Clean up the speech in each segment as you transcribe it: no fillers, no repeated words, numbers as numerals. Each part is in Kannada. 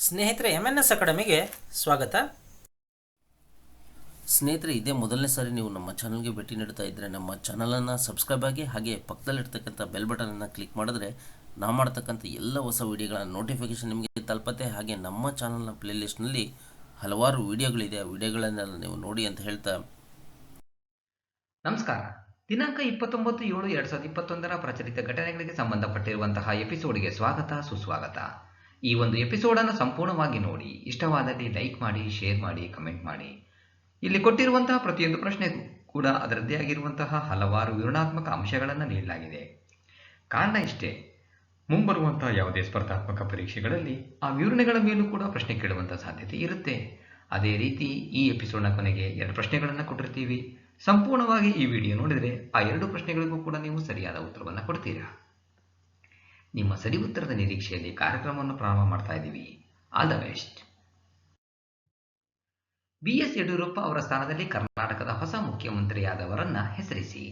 ಸ್ನೇಹಿತರೆ, MNS ಅಕಾಡೆಮಿಗೆ ಸ್ವಾಗತ. ಸ್ನೇಹಿತರೆ, ಇದೇ ಮೊದಲನೇ ಸಾರಿ ನೀವು ನಮ್ಮ ಚಾನಲ್ಗೆ ಭೇಟಿ ನೀಡ್ತಾ ಇದ್ದರೆ ನಮ್ಮ ಚಾನಲನ್ನು ಸಬ್ಸ್ಕ್ರೈಬ್ ಆಗಿ, ಹಾಗೆ ಪಕ್ಕದಲ್ಲಿರ್ತಕ್ಕಂಥ ಬೆಲ್ ಬಟನನ್ನು ಕ್ಲಿಕ್ ಮಾಡಿದ್ರೆ ನಾವು ಮಾಡ್ತಕ್ಕಂಥ ಎಲ್ಲ ಹೊಸ ವಿಡಿಯೋಗಳ ನೋಟಿಫಿಕೇಷನ್ ನಿಮಗೆ ತಲುಪತ್ತೆ. ಹಾಗೆ ನಮ್ಮ ಚಾನಲ್ನ ಪ್ಲೇಲಿಸ್ಟ್ನಲ್ಲಿ ಹಲವಾರು ವಿಡಿಯೋಗಳಿದೆ, ಆ ವಿಡಿಯೋಗಳನ್ನೆಲ್ಲ ನೀವು ನೋಡಿ ಅಂತ ಹೇಳ್ತಾ ನಮಸ್ಕಾರ. ದಿನಾಂಕ 29/7/2021 ಪ್ರಚಲಿತ ಘಟನೆಗಳಿಗೆ ಸಂಬಂಧಪಟ್ಟಿರುವಂತಹ ಎಪಿಸೋಡ್ಗೆ ಸ್ವಾಗತ ಸುಸ್ವಾಗತ. ಈ ಒಂದು ಎಪಿಸೋಡನ್ನು ಸಂಪೂರ್ಣವಾಗಿ ನೋಡಿ, ಇಷ್ಟವಾದಲ್ಲಿ ಲೈಕ್ ಮಾಡಿ, ಶೇರ್ ಮಾಡಿ, ಕಮೆಂಟ್ ಮಾಡಿ. ಇಲ್ಲಿ ಕೊಟ್ಟಿರುವಂತಹ ಪ್ರತಿಯೊಂದು ಪ್ರಶ್ನೆಗೂ ಕೂಡ ಅದರದ್ದೇ ಆಗಿರುವಂತಹ ಹಲವಾರು ವಿವರಣಾತ್ಮಕ ಅಂಶಗಳನ್ನು ನೀಡಲಾಗಿದೆ. ಕಾರಣ ಇಷ್ಟೇ, ಮುಂಬರುವಂತಹ ಯಾವುದೇ ಸ್ಪರ್ಧಾತ್ಮಕ ಪರೀಕ್ಷೆಗಳಲ್ಲಿ ಆ ವಿವರಣೆಗಳ ಮೇಲೂ ಕೂಡ ಪ್ರಶ್ನೆ ಕೇಳುವಂತಹ ಸಾಧ್ಯತೆ ಇರುತ್ತೆ. ಅದೇ ರೀತಿ ಈ ಎಪಿಸೋಡ್ನ ಕೊನೆಗೆ 2 ಪ್ರಶ್ನೆಗಳನ್ನು ಕೊಟ್ಟಿರ್ತೀವಿ. ಸಂಪೂರ್ಣವಾಗಿ ಈ ವಿಡಿಯೋ ನೋಡಿದರೆ ಆ 2 ಪ್ರಶ್ನೆಗಳಿಗೂ ಕೂಡ ನೀವು ಸರಿಯಾದ ಉತ್ತರವನ್ನು ಕೊಡ್ತೀರಾ. ನಿಮ್ಮ ಸರಿ ಉತ್ತರದ ನಿರೀಕ್ಷೆಯಲ್ಲಿ ಕಾರ್ಯಕ್ರಮವನ್ನು ಪ್ರಾರಂಭ ಮಾಡ್ತಾ ಇದ್ದೀವಿ. All the best. BS Yediyurappa ಅವರ ಸ್ಥಾನದಲ್ಲಿ ಕರ್ನಾಟಕದ ಹೊಸ ಮುಖ್ಯಮಂತ್ರಿಯಾದವರನ್ನ ಹೆಸರಿಸಿ.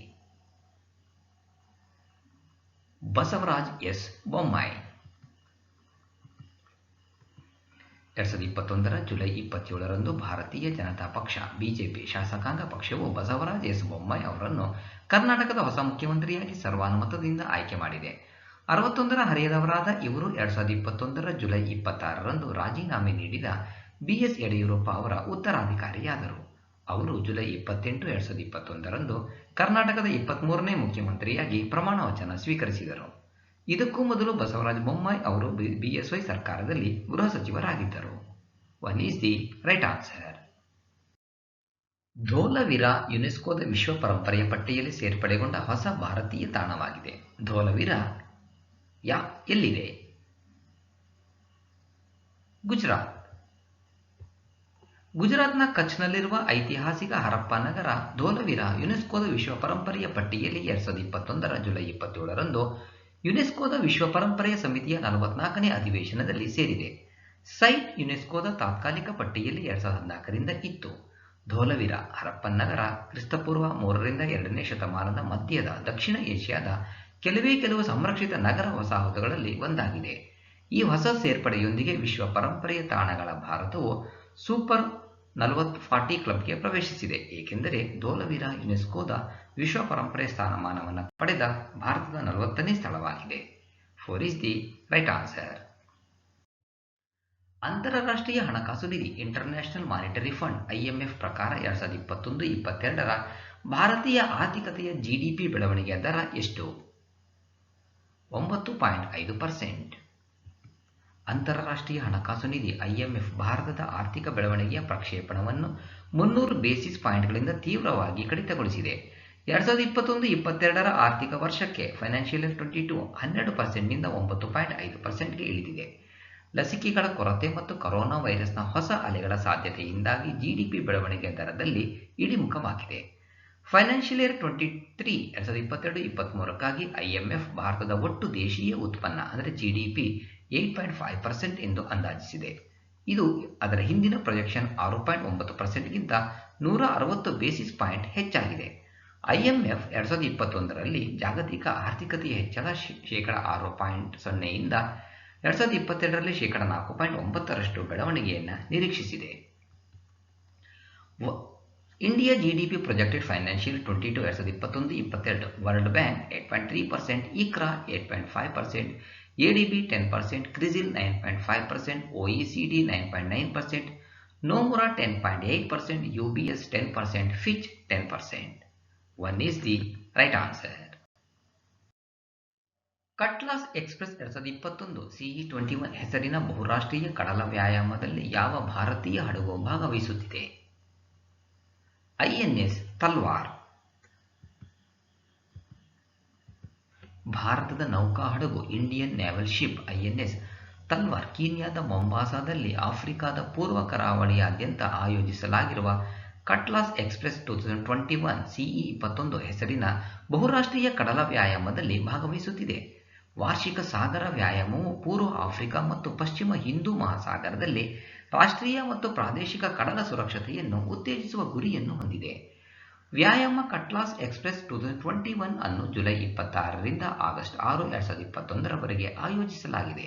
ಬಸವರಾಜ್ ಎಸ್ ಬೊಮ್ಮಾಯಿ. 2021 ಜುಲೈ 27ರಂದು ಭಾರತೀಯ ಜನತಾ ಪಕ್ಷ ಬಿಜೆಪಿ ಶಾಸಕಾಂಗ ಪಕ್ಷವು ಬಸವರಾಜ್ ಎಸ್ ಬೊಮ್ಮಾಯಿ ಅವರನ್ನು ಕರ್ನಾಟಕದ ಹೊಸ ಮುಖ್ಯಮಂತ್ರಿಯಾಗಿ ಸರ್ವಾನುಮತದಿಂದ ಆಯ್ಕೆ ಮಾಡಿದೆ. 61ರ ಹರೆಯದವರಾದ ಇವರು 2021 ಜುಲೈ 26ರಂದು ರಾಜೀನಾಮೆ ನೀಡಿದ BS ಯಡಿಯೂರಪ್ಪ ಅವರ ಉತ್ತರಾಧಿಕಾರಿಯಾದರು. ಅವರು ಜುಲೈ 28, 2021ರಂದು ಕರ್ನಾಟಕದ 23ನೇ ಮುಖ್ಯಮಂತ್ರಿಯಾಗಿ ಪ್ರಮಾಣ ವಚನ ಸ್ವೀಕರಿಸಿದರು. ಇದಕ್ಕೂ ಮೊದಲು ಬಸವರಾಜ ಬೊಮ್ಮಾಯಿ ಅವರು BSY ಸರ್ಕಾರದಲ್ಲಿ ಗೃಹ ಸಚಿವರಾಗಿದ್ದರು. 1 ಈಸ್ ದಿ ರೈಟ್ ಆನ್ಸರ್. ಧೋಲವಿರಾ ಯುನೆಸ್ಕೋದ ವಿಶ್ವ ಪರಂಪರೆಯ ಪಟ್ಟಿಯಲ್ಲಿ ಸೇರ್ಪಡೆಗೊಂಡ ಹೊಸ ಭಾರತೀಯ ತಾಣವಾಗಿದೆ. ಧೋಲವಿರಾ ಎಲ್ಲಿದೆ? ಗುಜರಾತ್ನ ಕಚ್ನಲ್ಲಿರುವ ಐತಿಹಾಸಿಕ ಹರಪ್ಪ ನಗರ ಧೋಲವಿರಾ ಯುನೆಸ್ಕೋದ ವಿಶ್ವ ಪರಂಪರೆಯ ಪಟ್ಟಿಯಲ್ಲಿ 2021 ಜುಲೈ 27ರಂದು ಯುನೆಸ್ಕೋದ ವಿಶ್ವ ಪರಂಪರೆಯ ಸಮಿತಿಯ 44ನೇ ಅಧಿವೇಶನದಲ್ಲಿ ಸೇರಿದೆ. ಸೈಟ್ ಯುನೆಸ್ಕೋದ ತಾತ್ಕಾಲಿಕ ಪಟ್ಟಿಯಲ್ಲಿ 2014ರಿಂದ ಇತ್ತು. ಧೋಲವಿರಾ ಹರಪ್ಪನ್ ನಗರ ಕ್ರಿಸ್ತಪೂರ್ವ 3ರಿಂದ 2ನೇ ಶತಮಾನದ ಮಧ್ಯದ ದಕ್ಷಿಣ ಏಷ್ಯಾದ ಕೆಲವು ಸಂರಕ್ಷಿತ ನಗರ ವಸಾಹತುಗಳಲ್ಲಿ ಒಂದಾಗಿದೆ. ಈ ಹೊಸ ಸೇರ್ಪಡೆಯೊಂದಿಗೆ ವಿಶ್ವ ಪರಂಪರೆಯ ತಾಣಗಳ ಭಾರತವು ಸೂಪರ್ 40 ಕ್ಲಬ್ಗೆ ಪ್ರವೇಶಿಸಿದೆ, ಏಕೆಂದರೆ ಧೋಲವಿರಾ ಯುನೆಸ್ಕೋದ ವಿಶ್ವ ಪರಂಪರೆ ಸ್ಥಾನಮಾನವನ್ನು ಪಡೆದ ಭಾರತದ 40ನೇ ಸ್ಥಳವಾಗಿದೆ. 4 ಈಸ್ ದಿ ರೈಟ್ ಆನ್ಸರ್. ಅಂತಾರಾಷ್ಟ್ರೀಯ ಹಣಕಾಸು ನಿಧಿ ಇಂಟರ್ನ್ಯಾಷನಲ್ ಮಾನಿಟರಿ ಫಂಡ್ IMF ಪ್ರಕಾರ 2021-22ರ ಭಾರತೀಯ ಆರ್ಥಿಕತೆಯ GDP ಬೆಳವಣಿಗೆಯ ದರ ಎಷ್ಟು? 9.5%. ಅಂತಾರಾಷ್ಟ್ರೀಯ ಹಣಕಾಸು ನಿಧಿ IMF ಭಾರತದ ಆರ್ಥಿಕ ಬೆಳವಣಿಗೆಯ ಪ್ರಕ್ಷೇಪಣವನ್ನು 300 ಬೇಸಿಸ್ ಪಾಯಿಂಟ್ಗಳಿಂದ ತೀವ್ರವಾಗಿ ಕಡಿತಗೊಳಿಸಿದೆ. 2021-22ರ ಆರ್ಥಿಕ ವರ್ಷಕ್ಕೆ ಫೈನಾನ್ಷಿಯಲ್ ಇಯರ್ 22 12%ನಿಂದ 9.5%ಗೆ ಇಳಿದಿದೆ. ಲಸಿಕೆಗಳ ಕೊರತೆ ಮತ್ತು ಕೊರೋನಾ ವೈರಸ್ನ ಹೊಸ ಅಲೆಗಳ ಸಾಧ್ಯತೆಯಿಂದಾಗಿ GDP ಬೆಳವಣಿಗೆಯ ದರದಲ್ಲಿ ಇಳಿಮುಖವಾಗಿದೆ. ಫೈನಾನ್ಷಿಯಲ್ ಇಯರ್ 2022-23ಕ್ಕಾಗಿ IMF ಭಾರತದ ಒಟ್ಟು ದೇಶೀಯ ಉತ್ಪನ್ನ ಅಂದರೆ GDP 8.5% ಎಂದು ಅಂದಾಜಿಸಿದೆ. ಇದು ಅದರ ಹಿಂದಿನ ಪ್ರೊಜೆಕ್ಷನ್ 6.9%ಗಿಂತ 160 ಬೇಸಿಸ್ ಪಾಯಿಂಟ್ ಹೆಚ್ಚಾಗಿದೆ. IMF 2021ರಲ್ಲಿ ಜಾಗತಿಕ ಆರ್ಥಿಕತೆಯ ಹೆಚ್ಚಳ %6.0ಯಿಂದ 2022ರಲ್ಲಿ %4.9ರಷ್ಟು ಬೆಳವಣಿಗೆಯನ್ನು ನಿರೀಕ್ಷಿಸಿದೆ. India GDP projected financial 2021-22 world bank 8.3%, ICRA 8.5%, ADB 10%, CRISIL 9.5%, OECD 9.9%, Nomura 10.8%, UBS 10%, Fitch 10%. 1 is the right answer. Cutlass Express 2021 CE-21 ಹೆಸರಿನ ಬಹುರಾಷ್ಟ್ರೀಯ ಕಡಲ ವ್ಯಾಯಾಮದಲ್ಲಿ ಯಾವ ಭಾರತೀಯ ಹಡಗು ಭಾಗವಹಿಸುತ್ತಿದೆ? INS ತಲ್ವಾರ್. ಭಾರತದ ನೌಕಾ ಹಡಗು ಇಂಡಿಯನ್ ನೇವಲ್ ಶಿಪ್ INS ತಲ್ವಾರ್ ಕೀನ್ಯಾದ ಮೊಂಬಾಸಾದಲ್ಲಿ ಆಫ್ರಿಕಾದ ಪೂರ್ವ ಕರಾವಳಿಯಾದ್ಯಂತ ಆಯೋಜಿಸಲಾಗಿರುವ ಕಟ್ಲಾಸ್ ಎಕ್ಸ್‌ಪ್ರೆಸ್ 2021 CE-21 ಹೆಸರಿನ ಬಹುರಾಷ್ಟ್ರೀಯ ಕಡಲ ವ್ಯಾಯಾಮದಲ್ಲಿ ಭಾಗವಹಿಸುತ್ತಿದೆ. ವಾರ್ಷಿಕ ಸಾಗರ ವ್ಯಾಯಾಮವು ಪೂರ್ವ ಆಫ್ರಿಕಾ ಮತ್ತು ಪಶ್ಚಿಮ ಹಿಂದೂ ಮಹಾಸಾಗರದಲ್ಲಿ ರಾಷ್ಟ್ರೀಯ ಮತ್ತು ಪ್ರಾದೇಶಿಕ ಕಡಲ ಸುರಕ್ಷತೆಯನ್ನು ಉತ್ತೇಜಿಸುವ ಗುರಿಯನ್ನು ಹೊಂದಿದೆ. ವ್ಯಾಯಾಮ ಕಟ್ಲಾಸ್ ಎಕ್ಸ್‌ಪ್ರೆಸ್ 2021 ಅನ್ನು ಜುಲೈ 26ರಿಂದ ಆಗಸ್ಟ್ 6, 2021ರವರೆಗೆ ಆಯೋಜಿಸಲಾಗಿದೆ.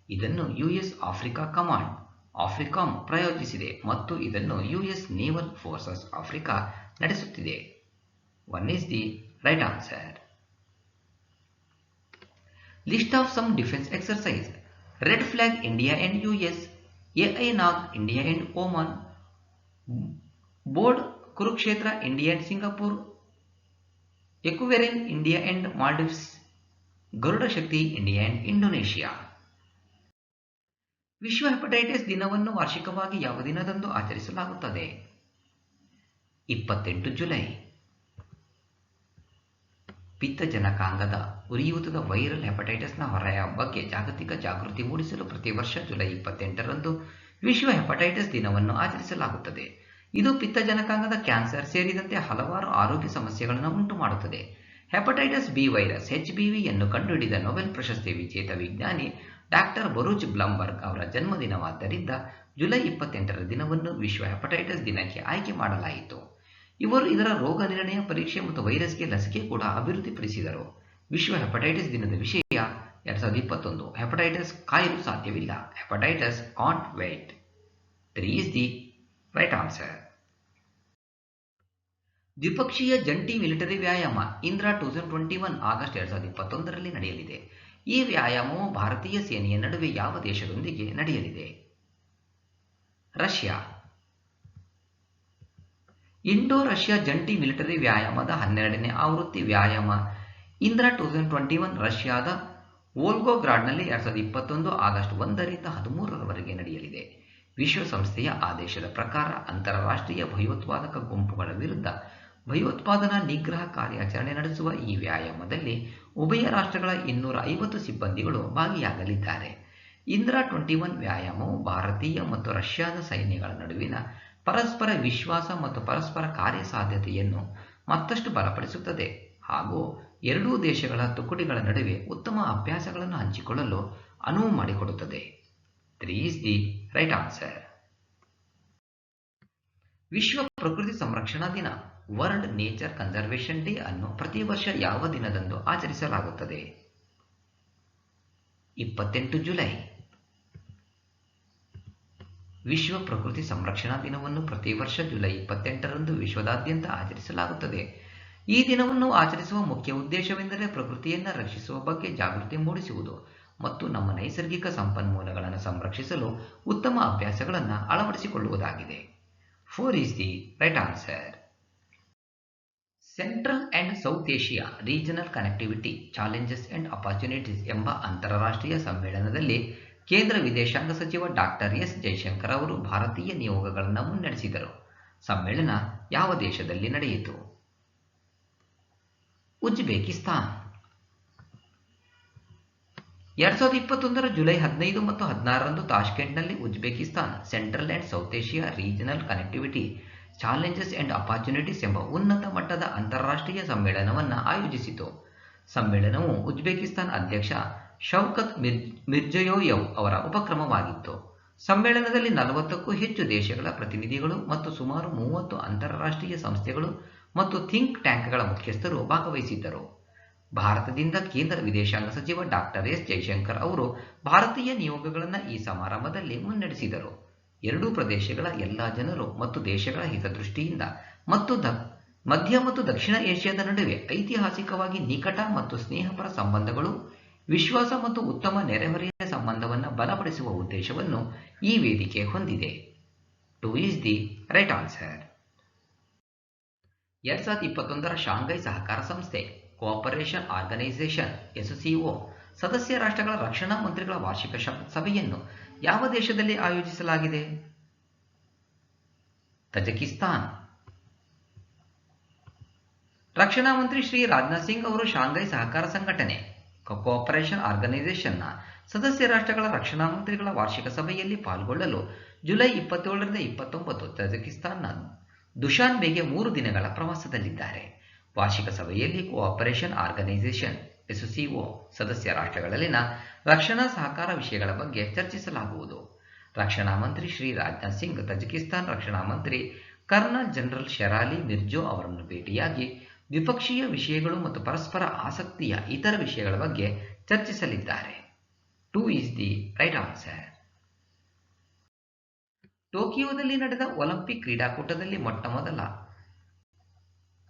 ಇದನ್ನು US ಆಫ್ರಿಕಾ ಕಮಾಂಡ್ ಆಫ್ರಿಕಾಮ್ ಪ್ರಾಯೋಜಿಸಿದೆ ಮತ್ತು ಇದನ್ನು ಯುಎಸ್ ನೇವಲ್ ಫೋರ್ಸಸ್ ಆಫ್ರಿಕಾ ನಡೆಸುತ್ತಿದೆ. 1 is the right answer. List of some defense exercise. Red flag India and US, AI Nag India and Oman, Board Kurukshetra India and Singapore, Equivarian India and Maldives, Garuda Shakti India and Indonesia. ವಿಶ್ವ ಹೆಪಟೈಟಿಸ್ ದಿನವನ್ನು ವಾರ್ಷಿಕವಾಗಿ ಯಾವ ದಿನದಂದು ಆಚರಿಸಲಾಗುತ್ತದೆ? 28 ಜುಲೈ. ಪಿತ್ತಜನಕಾಂಗದ ಉರಿಯೂತದ ವೈರಲ್ ಹೆಪಟೈಟಿಸ್ನ ಹೊರೆಯ ಬಗ್ಗೆ ಜಾಗತಿಕ ಜಾಗೃತಿ ಮೂಡಿಸಲು ಪ್ರತಿ ವರ್ಷ ಜುಲೈ 28ರಂದು ವಿಶ್ವ ಹೆಪಟೈಟಿಸ್ ದಿನವನ್ನು ಆಚರಿಸಲಾಗುತ್ತದೆ. ಇದು ಪಿತ್ತಜನಕಾಂಗದ ಕ್ಯಾನ್ಸರ್ ಸೇರಿದಂತೆ ಹಲವಾರು ಆರೋಗ್ಯ ಸಮಸ್ಯೆಗಳನ್ನು ಉಂಟುಮಾಡುತ್ತದೆ. ಹೆಪಟೈಟಿಸ್ ಬಿ ವೈರಸ್ HBVಯನ್ನು ಕಂಡುಹಿಡಿದ ನೊಬೆಲ್ ಪ್ರಶಸ್ತಿ ವಿಜೇತ ವಿಜ್ಞಾನಿ ಡಾಕ್ಟರ್ ಬರೂಚ್ ಬ್ಲಂಬರ್ಗ್ ಅವರ ಜನ್ಮದಿನವಾದ್ದರಿಂದ ಜುಲೈ 28ರ ದಿನವನ್ನು ವಿಶ್ವ ಹೆಪಟೈಟಿಸ್ ದಿನಕ್ಕೆ ಆಯ್ಕೆ ಮಾಡಲಾಯಿತು. ಇವರು ಇದರ ರೋಗ ನಿರ್ಣಯ ಪರೀಕ್ಷೆ ಮತ್ತು ವೈರಸ್ಗೆ ಲಸಿಕೆ ಕೂಡ ಅಭಿವೃದ್ಧಿಪಡಿಸಿದರು. ವಿಶ್ವ ಹೆಪಟೈಟಿಸ್ ದಿನದ ವಿಷಯ 2021 ಹೆಪಟೈಟಿಸ್ ಕಾಯಲು ಸಾಧ್ಯವಿಲ್ಲ. Hepatitis can't wait. 3 is the right answer. ದ್ವಿಪಕ್ಷೀಯ ಜಂಟಿ ಮಿಲಿಟರಿ ವ್ಯಾಯಾಮ ಇಂದ್ರಾ 2021 ಆಗಸ್ಟ್ 2021ರಲ್ಲಿ ನಡೆಯಲಿದೆ. ಈ ವ್ಯಾಯಾಮವು ಭಾರತೀಯ ಸೇನೆಯ ನಡುವೆ ಯಾವ ದೇಶದೊಂದಿಗೆ ನಡೆಯಲಿದೆ? ರಷ್ಯಾ. ಇಂಡೋ ರಷ್ಯಾ ಜಂಟಿ ಮಿಲಿಟರಿ ವ್ಯಾಯಾಮದ 12ನೇ ಆವೃತ್ತಿ ವ್ಯಾಯಾಮ ಇಂದ್ರಾ 2021 ರಷ್ಯಾದ ವೋಲ್ಗೋಗ್ರಾಡ್ನಲ್ಲಿ 2021 ಆಗಸ್ಟ್ 1ರಿಂದ 13ರವರೆಗೆ ನಡೆಯಲಿದೆ. ವಿಶ್ವಸಂಸ್ಥೆಯ ಆದೇಶದ ಪ್ರಕಾರ ಅಂತಾರಾಷ್ಟ್ರೀಯ ಭಯೋತ್ಪಾದಕ ಗುಂಪುಗಳ ವಿರುದ್ಧ ಭಯೋತ್ಪಾದನಾ ನಿಗ್ರಹ ಕಾರ್ಯಾಚರಣೆ ನಡೆಸುವ ಈ ವ್ಯಾಯಾಮದಲ್ಲಿ ಉಭಯ ರಾಷ್ಟ್ರಗಳ 250 ಸಿಬ್ಬಂದಿಗಳು ಭಾಗಿಯಾಗಲಿದ್ದಾರೆ. ಇಂದ್ರಾ 21 ವ್ಯಾಯಾಮವು ಭಾರತೀಯ ಮತ್ತು ರಷ್ಯಾದ ಸೈನ್ಯಗಳ ನಡುವಿನ ಪರಸ್ಪರ ವಿಶ್ವಾಸ ಮತ್ತು ಪರಸ್ಪರ ಕಾರ್ಯಸಾಧ್ಯತೆಯನ್ನು ಮತ್ತಷ್ಟು ಬಲಪಡಿಸುತ್ತದೆ ಹಾಗೂ ಎರಡೂ ದೇಶಗಳ ತುಕಡಿಗಳ ನಡುವೆ ಉತ್ತಮ ಅಭ್ಯಾಸಗಳನ್ನು ಹಂಚಿಕೊಳ್ಳಲು ಅನುವು ಮಾಡಿಕೊಡುತ್ತದೆ. 3 is the right answer. ವಿಶ್ವ ಪ್ರಕೃತಿ ಸಂರಕ್ಷಣಾ ದಿನ ವರ್ಲ್ಡ್ ನೇಚರ್ ಕನ್ಸರ್ವೇಷನ್ ಡೇ ಅನ್ನು ಪ್ರತಿ ವರ್ಷ ಯಾವ ದಿನದಂದು ಆಚರಿಸಲಾಗುತ್ತದೆ? 28 ಜುಲೈ. ವಿಶ್ವ ಪ್ರಕೃತಿ ಸಂರಕ್ಷಣಾ ದಿನವನ್ನು ಪ್ರತಿ ವರ್ಷ ಜುಲೈ 28ರಂದು ವಿಶ್ವದಾದ್ಯಂತ ಆಚರಿಸಲಾಗುತ್ತದೆ. ಈ ದಿನವನ್ನು ಆಚರಿಸುವ ಮುಖ್ಯ ಉದ್ದೇಶವೆಂದರೆ ಪ್ರಕೃತಿಯನ್ನು ರಕ್ಷಿಸುವ ಬಗ್ಗೆ ಜಾಗೃತಿ ಮೂಡಿಸುವುದು ಮತ್ತು ನಮ್ಮ ನೈಸರ್ಗಿಕ ಸಂಪನ್ಮೂಲಗಳನ್ನು ಸಂರಕ್ಷಿಸಲು ಉತ್ತಮ ಅಭ್ಯಾಸಗಳನ್ನು ಅಳವಡಿಸಿಕೊಳ್ಳುವುದಾಗಿದೆ. 4 is the right answer. Central and south Asia regional connectivity challenges and opportunities ಎಂಬ ಅಂತಾರಾಷ್ಟ್ರೀಯ ಸಮ್ಮೇಳನದಲ್ಲಿ ಕೇಂದ್ರ ವಿದೇಶಾಂಗ ಸಚಿವ ಡಾಕ್ಟರ್ ಎಸ್ ಜೈಶಂಕರ್ ಅವರು ಭಾರತೀಯ ನಿಯೋಗಗಳನ್ನು ಮುನ್ನಡೆಸಿದರು. ಸಮ್ಮೇಳನ ಯಾವ ದೇಶದಲ್ಲಿ ನಡೆಯಿತು? ಉಜ್ಬೇಕಿಸ್ತಾನ್. 2021 ಜುಲೈ 15 ಮತ್ತು 16ರಂದು ತಾಷ್ಕೆಂಟ್ನಲ್ಲಿ Uzbekistan central and south Asia regional connectivity challenges and opportunities ಎಂಬ ಉನ್ನತ ಮಟ್ಟದ ಅಂತಾರಾಷ್ಟ್ರೀಯ ಸಮ್ಮೇಳನವನ್ನು ಆಯೋಜಿಸಿತು. ಸಮ್ಮೇಳನವು ಉಜ್ಬೇಕಿಸ್ತಾನ್ ಅಧ್ಯಕ್ಷ ಶೌಕತ್ ಮಿರ್ಜಿಯೋಯೆವ್ ಅವರ ಉಪಕ್ರಮವಾಗಿತ್ತು. ಸಮ್ಮೇಳನದಲ್ಲಿ 40ಕ್ಕೂ ಹೆಚ್ಚು ದೇಶಗಳ ಪ್ರತಿನಿಧಿಗಳು ಮತ್ತು ಸುಮಾರು 30 ಅಂತಾರಾಷ್ಟ್ರೀಯ ಸಂಸ್ಥೆಗಳು ಮತ್ತು ಥಿಂಕ್ ಟ್ಯಾಂಕ್ಗಳ ಮುಖ್ಯಸ್ಥರು ಭಾಗವಹಿಸಿದ್ದರು. ಭಾರತದಿಂದ ಕೇಂದ್ರ ವಿದೇಶಾಂಗ ಸಚಿವ ಡಾಕ್ಟರ್ ಎಸ್ ಜೈಶಂಕರ್ ಅವರು ಭಾರತೀಯ ನಿಯೋಗಗಳನ್ನು ಈ ಸಮಾರಂಭದಲ್ಲಿ ಮುನ್ನಡೆಸಿದರು. ಎರಡೂ ಪ್ರದೇಶಗಳ ಎಲ್ಲಾ ಜನರು ಮತ್ತು ದೇಶಗಳ ಹಿತದೃಷ್ಟಿಯಿಂದ ಮತ್ತು ಮಧ್ಯ ಮತ್ತು ದಕ್ಷಿಣ ಏಷ್ಯಾದ ನಡುವೆ ಐತಿಹಾಸಿಕವಾಗಿ ನಿಕಟ ಮತ್ತು ಸ್ನೇಹಪರ ಸಂಬಂಧಗಳು, ವಿಶ್ವಾಸ ಮತ್ತು ಉತ್ತಮ ನೆರೆಹೊರೆಯ ಸಂಬಂಧವನ್ನು ಬಲಪಡಿಸುವ ಉದ್ದೇಶವನ್ನು ಈ ವೇದಿಕೆ ಹೊಂದಿದೆ. 2 is the right answer. 2021 Shanghai ಸಹಕಾರ ಸಂಸ್ಥೆ ಕೋಆಪರೇಷನ್ ಆರ್ಗನೈಸೇಷನ್ SCO ಸದಸ್ಯ ರಾಷ್ಟ್ರಗಳ ರಕ್ಷಣಾ ಮಂತ್ರಿಗಳ ವಾರ್ಷಿಕ ಸಭೆಯನ್ನು ಯಾವ ದೇಶದಲ್ಲಿ ಆಯೋಜಿಸಲಾಗಿದೆ? ತಜಕಿಸ್ತಾನ್. ರಕ್ಷಣಾ ಮಂತ್ರಿ ಶ್ರೀ ರಾಜನಾಥ್ ಸಿಂಗ್ ಅವರು ಶಾಂಘೈ ಸಹಕಾರ ಸಂಘಟನೆ ಕೋಆಪರೇಷನ್ ಆರ್ಗನೈಸೇಷನ್ನ ಸದಸ್ಯ ರಾಷ್ಟ್ರಗಳ ರಕ್ಷಣಾ ಮಂತ್ರಿಗಳ ವಾರ್ಷಿಕ ಸಭೆಯಲ್ಲಿ ಪಾಲ್ಗೊಳ್ಳಲು ಜುಲೈ 27ರಿಂದ 29 ತಜಕಿಸ್ತಾನ್ನ ದುಶಾನ್ಬೆಗೆ 3 ದಿನಗಳ ಪ್ರವಾಸದಲ್ಲಿದ್ದಾರೆ. ವಾರ್ಷಿಕ ಸಭೆಯಲ್ಲಿ ಕೋಆಪರೇಷನ್ ಆರ್ಗನೈಸೇಷನ್ SCO ಸದಸ್ಯ ರಾಷ್ಟ್ರಗಳಲ್ಲಿನ ರಕ್ಷಣಾ ಸಹಕಾರ ವಿಷಯಗಳ ಬಗ್ಗೆ ಚರ್ಚಿಸಲಾಗುವುದು. ರಕ್ಷಣಾ ಮಂತ್ರಿ ಶ್ರೀ ರಾಜನಾಥ್ ಸಿಂಗ್ ತಜಿಕಿಸ್ತಾನ್ ರಕ್ಷಣಾ ಮಂತ್ರಿ ಕರ್ನಲ್ ಜನರಲ್ ಶೆರಾಲಿ ಮಿರ್ಜೋ ಅವರನ್ನು ಭೇಟಿಯಾಗಿ ದ್ವಿಪಕ್ಷೀಯ ವಿಷಯಗಳು ಮತ್ತು ಪರಸ್ಪರ ಆಸಕ್ತಿಯ ಇತರ ವಿಷಯಗಳ ಬಗ್ಗೆ ಚರ್ಚಿಸಲಿದ್ದಾರೆ. 2 is the right answer. ಟೋಕಿಯೋದಲ್ಲಿ ನಡೆದ ಒಲಿಂಪಿಕ್ ಕ್ರೀಡಾಕೂಟದಲ್ಲಿ ಮೊಟ್ಟಮೊದಲ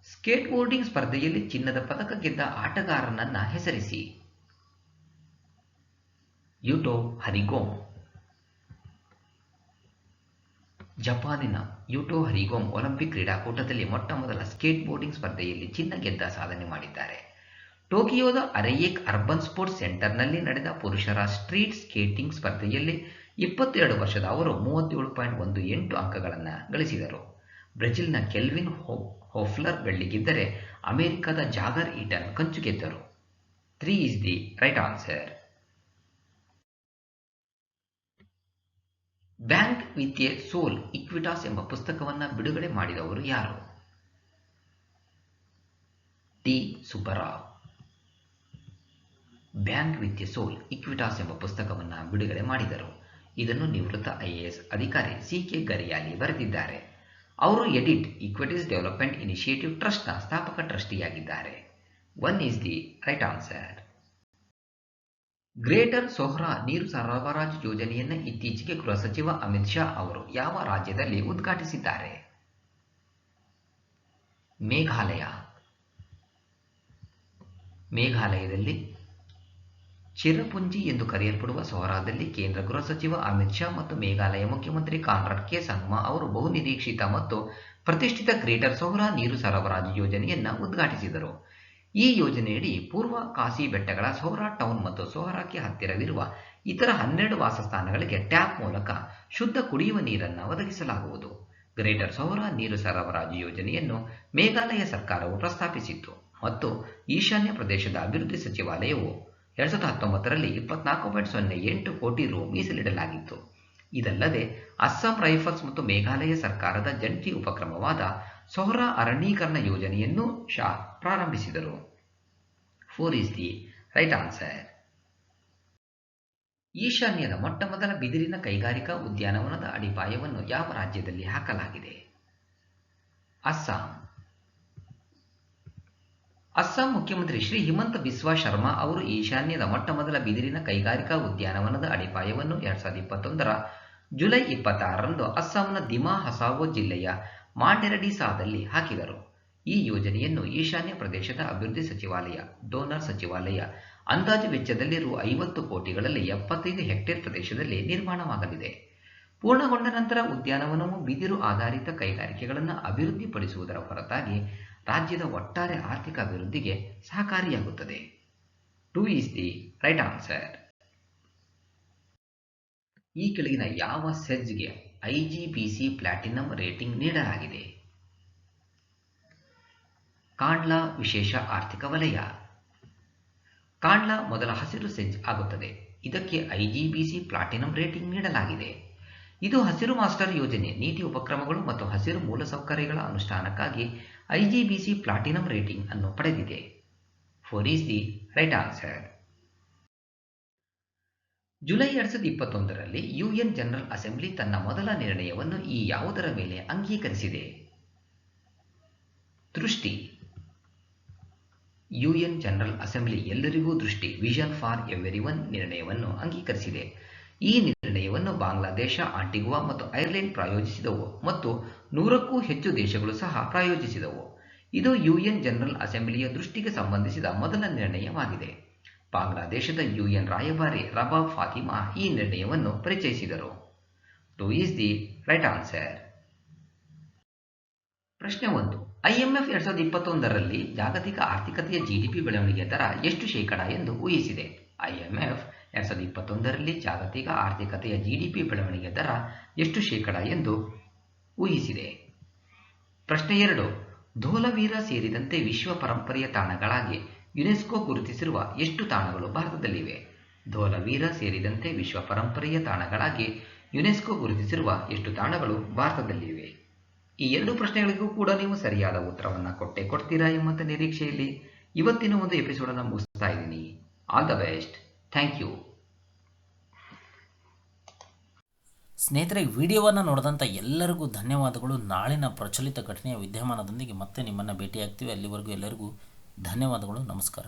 ಸ್ಕೇಟ್ ಬೋರ್ಡಿಂಗ್ ಸ್ಪರ್ಧೆಯಲ್ಲಿ ಚಿನ್ನದ ಪದಕ ಗೆದ್ದ ಆಟಗಾರನನ್ನ ಹೆಸರಿಸಿ. ಯುಟೋ ಹರಿಗೋಮ್. ಜಪಾನಿನ ಯುಟೋ ಹರಿಗೋಮ್ ಒಲಿಂಪಿಕ್ ಕ್ರೀಡಾಕೂಟದಲ್ಲಿ ಮೊಟ್ಟಮೊದಲ ಸ್ಕೇಟ್ ಬೋರ್ಡಿಂಗ್ ಸ್ಪರ್ಧೆಯಲ್ಲಿ ಚಿನ್ನ ಗೆದ್ದ ಸಾಧನೆ ಮಾಡಿದ್ದಾರೆ. ಟೋಕಿಯೋದ ಅರೆಯೇಕ್ ಅರ್ಬನ್ ಸ್ಪೋರ್ಟ್ಸ್ ಸೆಂಟರ್ನಲ್ಲಿ ನಡೆದ ಪುರುಷರ ಸ್ಟ್ರೀಟ್ ಸ್ಕೇಟಿಂಗ್ ಸ್ಪರ್ಧೆಯಲ್ಲಿ 22 ವರ್ಷದ ಅವರು 37.18 ಅಂಕಗಳನ್ನು ಗಳಿಸಿದರು. ಬ್ರೆಜಿಲ್ನ ಕೆಲ್ವಿನ್ ಹೋಫ್ಲರ್ ಬೆಳ್ಳಿ ಗೆದ್ದರೆ ಅಮೆರಿಕದ ಜಾಗರ್ ಈಟನ್ ಕಂಚು ಗೆದ್ದರು. 3 is the right answer. Bank with a soul Equitas ಎಂಬ ಪುಸ್ತಕವನ್ನು ಬಿಡುಗಡೆ ಮಾಡಿದವರು ಯಾರು? T Subbarao. Bank with a soul Equitas ಎಂಬ ಪುಸ್ತಕವನ್ನು ಬಿಡುಗಡೆ ಮಾಡಿದರು. ಇದನ್ನು ನಿವೃತ್ತ IAS ಅಧಿಕಾರಿ CK ಗರಿಯಾಲಿ ಬರೆದಿದ್ದಾರೆ. ಅವರು ಎಡಿಟ್ ಈಕ್ವಿಟೀಸ್ ಡೆವಲಪ್ಮೆಂಟ್ ಇನಿಷಿಯೇಟಿವ್ ಟ್ರಸ್ಟ್ನ ಸ್ಥಾಪಕ ಟ್ರಸ್ಟಿಯಾಗಿದ್ದಾರೆ. 1 is the right answer. Greater Sohra ನೀರು ಸರಬರಾಜು ಯೋಜನೆಯನ್ನು ಇತ್ತೀಚೆಗೆ ಗೃಹ ಸಚಿವ ಅಮಿತ್ ಶಾ ಅವರು ಯಾವ ರಾಜ್ಯದಲ್ಲಿ ಉದ್ಘಾಟಿಸಿದ್ದಾರೆ? ಮೇಘಾಲಯ. ಮೇಘಾಲಯದಲ್ಲಿ ಚಿರಪುಂಜಿ ಎಂದು ಕರೆಯಲ್ಪಡುವ ಸೊಹರಾದಲ್ಲಿ ಕೇಂದ್ರ ಗೃಹ ಸಚಿವ ಅಮಿತ್ ಶಾ ಮತ್ತು ಮೇಘಾಲಯ ಮುಖ್ಯಮಂತ್ರಿ ಕಾನ್ರಾಡ್ ಕೆ ಸಂಗ್ಮಾ ಅವರು ಬಹುನಿರೀಕ್ಷಿತ ಮತ್ತು ಪ್ರತಿಷ್ಠಿತ ಗ್ರೇಟರ್ ಸೊಹ್ರಾ ನೀರು ಸರಬರಾಜು ಯೋಜನೆಯನ್ನು ಉದ್ಘಾಟಿಸಿದರು. ಈ ಯೋಜನೆಯಡಿ ಪೂರ್ವ ಖಾಸಿ ಬೆಟ್ಟಗಳ ಸೊಹ್ರಾ ಟೌನ್ ಮತ್ತು ಸೊಹರಾಕ್ಕೆ ಹತ್ತಿರವಿರುವ ಇತರ 12 ವಾಸಸ್ಥಾನಗಳಿಗೆ ಟ್ಯಾಪ್ ಮೂಲಕ ಶುದ್ಧ ಕುಡಿಯುವ ನೀರನ್ನು ಒದಗಿಸಲಾಗುವುದು. ಗ್ರೇಟರ್ ಸೊಹ್ರಾ ನೀರು ಸರಬರಾಜು ಯೋಜನೆಯನ್ನು ಮೇಘಾಲಯ ಸರ್ಕಾರವು ಪ್ರಸ್ತಾಪಿಸಿತ್ತು ಮತ್ತು ಈಶಾನ್ಯ ಪ್ರದೇಶದ ಅಭಿವೃದ್ಧಿ ಸಚಿವಾಲಯವು 2019ರಲ್ಲಿ 24.08 ಕೋಟಿ ರು ಮೀಸಲಿಡಲಾಗಿತ್ತು. ಇದಲ್ಲದೆ ಅಸ್ಸಾಂ ರೈಫಲ್ಸ್ ಮತ್ತು ಮೇಘಾಲಯ ಸರ್ಕಾರದ ಜಂಟಿ ಉಪಕ್ರಮವಾದ ಸೊಹ್ರಾ ಅರಣ್ಯೀಕರಣ ಯೋಜನೆಯನ್ನು ಶಾ ಪ್ರಾರಂಭಿಸಿದರು. 4 is the right answer. ಈಶಾನ್ಯದ ಮೊಟ್ಟಮೊದಲ ಬಿದಿರಿನ ಕೈಗಾರಿಕಾ ಉದ್ಯಾನವನದ ಅಡಿಪಾಯವನ್ನು ಯಾವ ರಾಜ್ಯದಲ್ಲಿ ಹಾಕಲಾಗಿದೆ? ಅಸ್ಸಾಂ. ಅಸ್ಸಾಂ ಮುಖ್ಯಮಂತ್ರಿ ಶ್ರೀ ಹಿಮಂತ ಬಿಸ್ವಾ ಶರ್ಮಾ ಅವರು ಈಶಾನ್ಯದ ಮೊಟ್ಟಮೊದಲ ಬಿದಿರಿನ ಕೈಗಾರಿಕಾ ಉದ್ಯಾನವನದ ಅಡಿಪಾಯವನ್ನು 2021ರ ಜುಲೈ 26ರಂದು ಅಸ್ಸಾಂನ ದಿಮಾ ಹಸಾವೋ ಜಿಲ್ಲೆಯ ಮಾಂಡೆರಡಿಸಾದಲ್ಲಿ ಹಾಕಿದರು. ಈ ಯೋಜನೆಯನ್ನು ಈಶಾನ್ಯ ಪ್ರದೇಶದ ಅಭಿವೃದ್ಧಿ ಸಚಿವಾಲಯ ಡೋನರ್ ಸಚಿವಾಲಯ ಅಂದಾಜು ವೆಚ್ಚದಲ್ಲಿ ರು 50 ಕೋಟಿಗಳಲ್ಲಿ 75 ಹೆಕ್ಟೇರ್ ಪ್ರದೇಶದಲ್ಲಿ ನಿರ್ಮಾಣವಾಗಲಿದೆ. ಪೂರ್ಣಗೊಂಡ ನಂತರ ಉದ್ಯಾನವನವು ಬಿದಿರು ಆಧಾರಿತ ಕೈಗಾರಿಕೆಗಳನ್ನು ಅಭಿವೃದ್ಧಿಪಡಿಸುವುದರ ಹೊರತಾಗಿ ರಾಜ್ಯದ ಒಟ್ಟಾರೆ ಆರ್ಥಿಕ ಅಭಿವೃದ್ಧಿಗೆ ಸಹಕಾರಿಯಾಗುತ್ತದೆ. 2 is the right answer. ಈ ಕೆಳಗಿನ ಯಾವ ಸೆಜ್ಗೆ IGBC ಪ್ಲಾಟಿನಂ ರೇಟಿಂಗ್ ನೀಡಲಾಗಿದೆ? ಕಾಂಡ್ಲಾ ವಿಶೇಷ ಆರ್ಥಿಕ ವಲಯ. ಕಾಂಡ್ಲಾ ಮೊದಲ ಹಸಿರು ಸೆಜ್ ಆಗುತ್ತದೆ. ಇದಕ್ಕೆ IGBC ಪ್ಲಾಟಿನಂ ರೇಟಿಂಗ್ ನೀಡಲಾಗಿದೆ. ಇದು ಹಸಿರು ಮಾಸ್ಟರ್ ಯೋಜನೆ, ನೀತಿ ಉಪಕ್ರಮಗಳು ಮತ್ತು ಹಸಿರು ಮೂಲಸೌಕರ್ಯಗಳ ಅನುಷ್ಠಾನಕ್ಕಾಗಿ IGBC ಪ್ಲಾಟಿನಂ ರೇಟಿಂಗ್ ಅನ್ನು ಪಡೆದಿದೆ. 4 is the right answer. July 2021ರಲ್ಲಿ UN ಜನರಲ್ ಅಸೆಂಬ್ಲಿ ತನ್ನ ಮೊದಲ ನಿರ್ಣಯವನ್ನು ಈ ಯಾವುದರ ಮೇಲೆ ಅಂಗೀಕರಿಸಿದೆ? ದೃಷ್ಟಿ. UN ಜನರಲ್ ಅಸೆಂಬ್ಲಿ ಎಲ್ಲರಿಗೂ ದೃಷ್ಟಿ ವಿಷನ್ ಫಾರ್ ಎವೆರಿವನ್ ನಿರ್ಣಯವನ್ನು ಅಂಗೀಕರಿಸಿದೆ. ಈ ನಿರ್ಣಯವನ್ನು ಬಾಂಗ್ಲಾದೇಶ, ಆಂಟಿಗುವಾ ಮತ್ತು ಐರ್ಲೆಂಡ್ ಪ್ರಾಯೋಜಿಸಿದವು ಮತ್ತು 100ಕ್ಕೂ ಹೆಚ್ಚು ದೇಶಗಳು ಸಹ ಪ್ರಾಯೋಜಿಸಿದವು. ಇದು UN ಜನರಲ್ ಅಸೆಂಬ್ಲಿಯ ದೃಷ್ಟಿಗೆ ಸಂಬಂಧಿಸಿದ ಮೊದಲ ನಿರ್ಣಯವಾಗಿದೆ. ಬಾಂಗ್ಲಾದೇಶದ UN ರಾಯಭಾರಿ ರಬಾಬ್ ಫಾತಿಮಾ ಈ ನಿರ್ಣಯವನ್ನು ಪರಿಚಯಿಸಿದರು. 2 is the right answer. ಪ್ರಶ್ನೆ 1. IMF 2021ರಲ್ಲಿ ಜಾಗತಿಕ ಆರ್ಥಿಕತೆಯ GDP ಬೆಳವಣಿಗೆ ದರ ಎಷ್ಟು ಶೇಕಡ ಎಂದು ಊಹಿಸಿದೆ? IMF 2021ರಲ್ಲಿ ಜಾಗತಿಕ ಆರ್ಥಿಕತೆಯ GDP ಬೆಳವಣಿಗೆ ದರ ಎಷ್ಟು ಶೇಕಡ ಎಂದು ಊಹಿಸಿದೆ? ಪ್ರಶ್ನೆ 2. ಧೋಲವೀರ ಸೇರಿದಂತೆ ವಿಶ್ವ ಪರಂಪರೆಯ ತಾಣಗಳಾಗಿ ಯುನೆಸ್ಕೋ ಗುರುತಿಸಿರುವ ಎಷ್ಟು ತಾಣಗಳು ಭಾರತದಲ್ಲಿವೆ? ಧೋಲವೀರ ಸೇರಿದಂತೆ ವಿಶ್ವ ಪರಂಪರೆಯ ತಾಣಗಳಾಗಿ ಯುನೆಸ್ಕೋ ಗುರುತಿಸಿರುವ ಎಷ್ಟು ತಾಣಗಳು ಭಾರತದಲ್ಲಿವೆ? ಈ 2 ಪ್ರಶ್ನೆಗಳಿಗೂ ಕೂಡ ನೀವು ಸರಿಯಾದ ಉತ್ತರವನ್ನು ಕೊಡ್ತೀರಾ ಎಂಬಂತ ನಿರೀಕ್ಷೆಯಲ್ಲಿ ಇವತ್ತಿನ ಒಂದು ಎಪಿಸೋಡನ್ನು ಮುಗಿಸ್ತಾ ಇದ್ದೀನಿ. All the best. Thank you. ಸ್ನೇಹಿತರೆ, ವಿಡಿಯೋವನ್ನು ನೋಡಿದಂಥ ಎಲ್ಲರಿಗೂ ಧನ್ಯವಾದಗಳು. ನಾಳಿನ ಪ್ರಚಲಿತ ಘಟನೆಯ ವಿದ್ಯಮಾನದೊಂದಿಗೆ ಮತ್ತೆ ನಿಮ್ಮನ್ನು ಭೇಟಿಯಾಗ್ತೀವಿ. ಅಲ್ಲಿವರೆಗೂ ಎಲ್ಲರಿಗೂ ಧನ್ಯವಾದಗಳು. ನಮಸ್ಕಾರ.